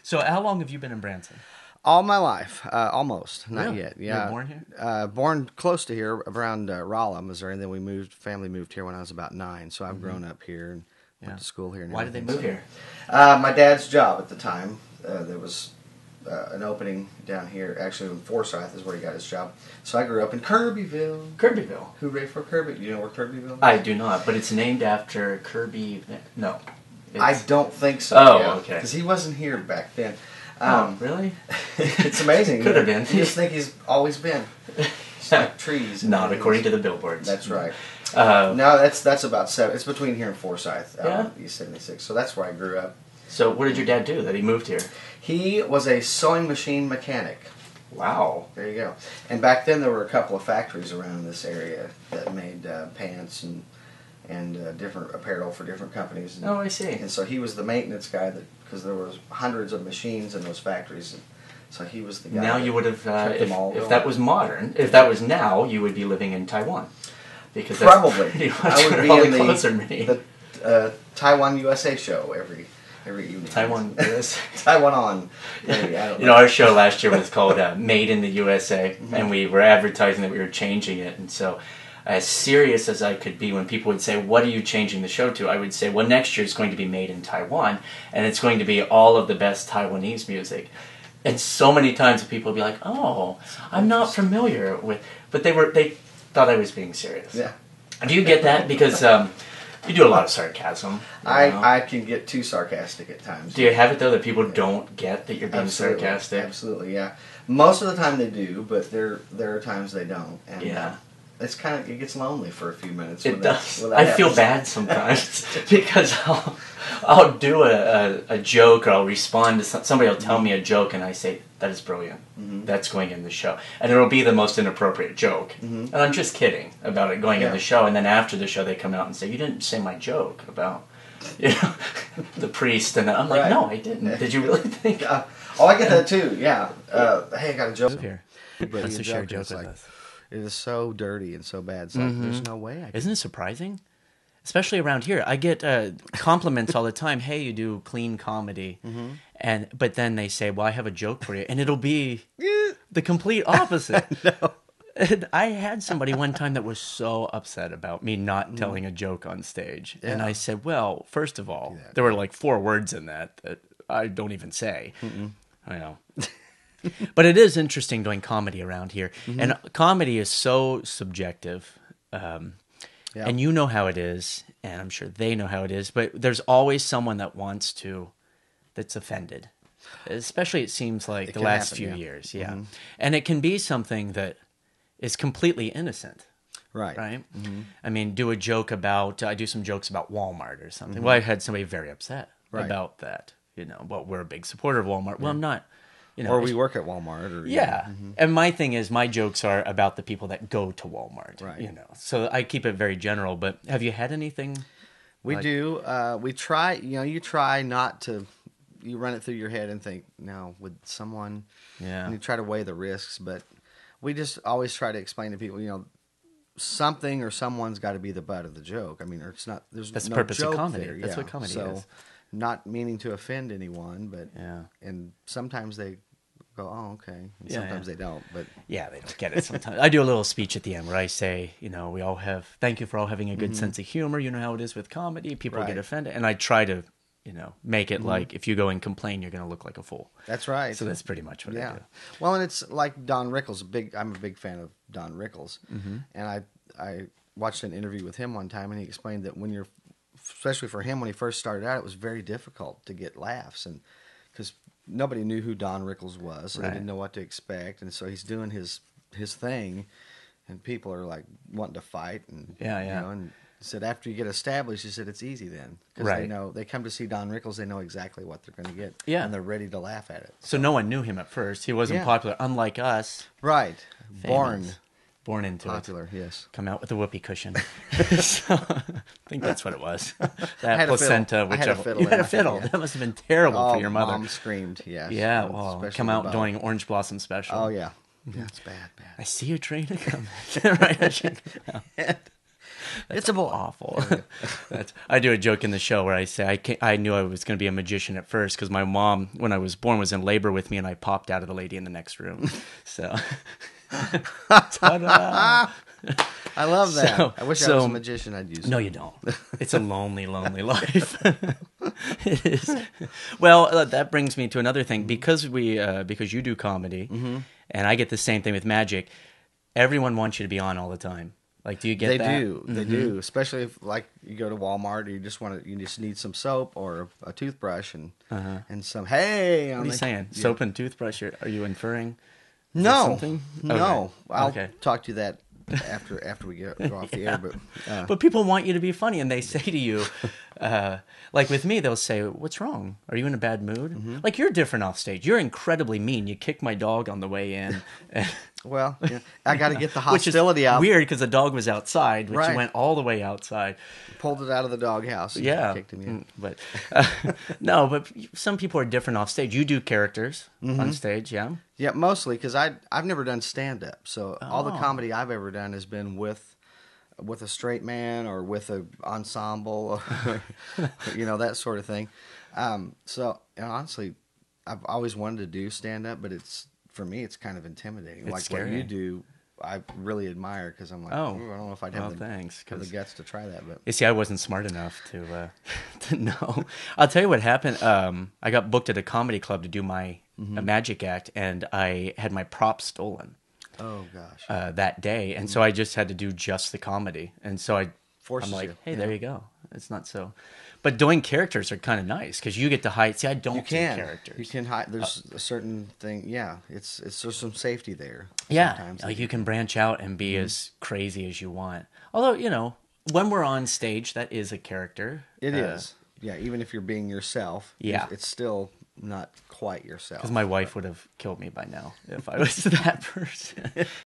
So how long have you been in Branson? All my life, almost, not Really? yet. You Yeah, were born here? Born close to here, around Rolla, Missouri. And then family moved here when I was about 9. So I've grown up here and went to school here. And Why did they everything. move here? My dad's job at the time. There was an opening down here. Actually, in Forsyth is where he got his job. So I grew up in Kirbyville. Kirbyville. Hooray for Kirby! You know where Kirbyville is? I do not, but it's named after Kirby. No, I don't think so. Oh, okay. Because he wasn't here back then. Really? It's amazing. Could have been. You just think he's always been. It's like trees. Not according to the billboards. That's right. No, that's about 7. It's between here and Forsyth, out on East 76. So that's where I grew up. So what did your dad do that he moved here? He was a sewing machine mechanic. Wow. There you go. And back then there were a couple of factories around this area that made pants and different apparel for different companies. And, I see. And so he was the maintenance guy because there was hundreds of machines in those factories. And so he was the guy. Now you would have, if that was modern, if Mm-hmm. that was now, you would be living in Taiwan. Because probably. I would be in the Taiwan USA show every evening. Taiwan US. Taiwan on. Maybe, I don't know. Our show last year was called Made in the USA, and we were advertising that we were changing it. And so, as serious as I could be when people would say, "What are you changing the show to?" I would say, "Well, next year it's going to be made in Taiwan, and it's going to be all of the best Taiwanese music." And so many times people would be like, "Oh, I'm not familiar with," but they thought I was being serious. Yeah. Do you get that? Because you do a lot of sarcasm. I can get too sarcastic at times. Do you have it though that people don't get that you're being sarcastic? Absolutely, yeah. Most of the time they do, but there are times they don't. And, yeah. It gets lonely for a few minutes. It does. I feel bad sometimes because I'll do a joke or I'll respond to somebody will tell me a joke and I say, that is brilliant. Mm-hmm. That's going in the show. And it'll be the most inappropriate joke. Mm-hmm. And I'm just kidding about it going in the show. And then after the show they come out and say, you didn't say my joke about the priest. And I'm like, no, I didn't. Did you really think? I get that too, yeah. Hey, I got a joke here. Let's share a joke with us. It is so dirty and so bad. It's like, there's no way I can. Isn't it surprising? Especially around here. I get compliments all the time. Hey, you do clean comedy. Mm-hmm. But then they say, well, I have a joke for you. And it'll be the complete opposite. No. And I had somebody one time that was so upset about me not telling a joke on stage. Yeah. And I said, well, first of all, there were like 4 words in that I don't even say. Mm-mm. I know. But it is interesting doing comedy around here. Mm-hmm. And comedy is so subjective. And you know how it is, and I'm sure they know how it is, but there's always someone that's offended. Especially it seems like the last few years. Yeah. Mm-hmm. And it can be something that is completely innocent. Right. Right? Mm-hmm. I mean, I do some jokes about Walmart or something. Mm-hmm. Well, I had somebody very upset about that. Well, we're a big supporter of Walmart. Well, I'm not. Or we work at Walmart. And my thing is, my jokes are about the people that go to Walmart. Right. So I keep it very general. But have you had anything? We do. We try. You try not to. You run it through your head and think, no, would someone? Yeah. And you try to weigh the risks, but we just always try to explain to people, something or someone's got to be the butt of the joke. I mean, it's not. That's no the purpose joke of comedy. there. That's what comedy is. Not meaning to offend anyone, but and sometimes they go, oh, okay, and sometimes they don't, but they don't get it sometimes. I do a little speech at the end where I say, thank you for all having a good sense of humor. You know how it is with comedy; people get offended, and I try to, make it like if you go and complain, you're going to look like a fool. That's right. So that's pretty much what I do. Well, and it's like Don Rickles. I'm a big fan of Don Rickles, and I watched an interview with him one time, and he explained that especially for him when he first started out, it was very difficult to get laughs, and because nobody knew who Don Rickles was, so they didn't know what to expect, and so he's doing his thing, and people are like wanting to fight, and and he said after you get established, he said it's easy then because they come to see Don Rickles, they know exactly what they're going to get, and they're ready to laugh at it. So no one knew him at first; he wasn't popular, unlike us. Right, Born into popular, yes. Come out with a whoopee cushion. So, I think that's what it was. That placenta, whichever. You had a fiddle. Yeah. That must have been terrible for your mother. Mom screamed, yes. Yeah, well, come out doing Orange Blossom Special. Oh, yeah. Yeah, it's bad. I see a train coming. Right as you come out. It's a boy. Awful. I do a joke in the show where I say I knew I was going to be a magician at first because my mom, when I was born, was in labor with me, and I popped out of the lady in the next room. So, ta-da! I love that. So- I wish I so- was a magician. I'd use No, it. you don't. It's a lonely, lonely life. It is. Well, that brings me to another thing. Because because you do comedy, and I get the same thing with magic. Everyone wants you to be on all the time. Like, do you get They that? do. They do. Especially if, like, you go to Walmart, or you just need some soap or a toothbrush and some. Hey, What are you saying? Yeah. Soap and toothbrush? Are you inferring? No, something? no. Okay. I'll Okay. talk to you that after we go off the air. But But people want you to be funny, and they say to you, like with me, they'll say, "What's wrong? Are you in a bad mood?" Like, you're different off stage. You're incredibly mean. You kicked my dog on the way in, well, yeah, I got to get the which is hostility out. weird because the dog was outside, which Right. you went all the way outside. Pulled it out of the doghouse. And Yeah, kicked him in. but no, but some people are different off stage. You do characters on stage, yeah. Yeah, mostly because I've never done stand up, so all the Oh. comedy I've ever done has been with a straight man or with a ensemble, or, that sort of thing. So and honestly, I've always wanted to do stand up, but for me it's kind of intimidating. It's like scary. what you do, I really admire because I'm like, Oh. "Ooh, I don't know if I'd Well, have thanks, have the 'cause- guts to try that, but You see, I wasn't smart enough to to know. I'll tell you what happened. I got booked at a comedy club to do my a magic act, and I had my props stolen oh gosh, that day, and so I just had to do just the comedy. And so Forces I'm like, you, hey, yeah. there you go. It's not so. But doing characters are kind of nice because you get to hide. See, I don't you can do characters. you can hide. There's a certain thing. Yeah, it's there's some safety there. Yeah, sometimes. like you can branch out and be as crazy as you want. Although, when we're on stage, that is a character. It is. Yeah, even if you're being yourself, Yeah. it's still not quite yourself. Because my wife would have killed me by now if I was that person.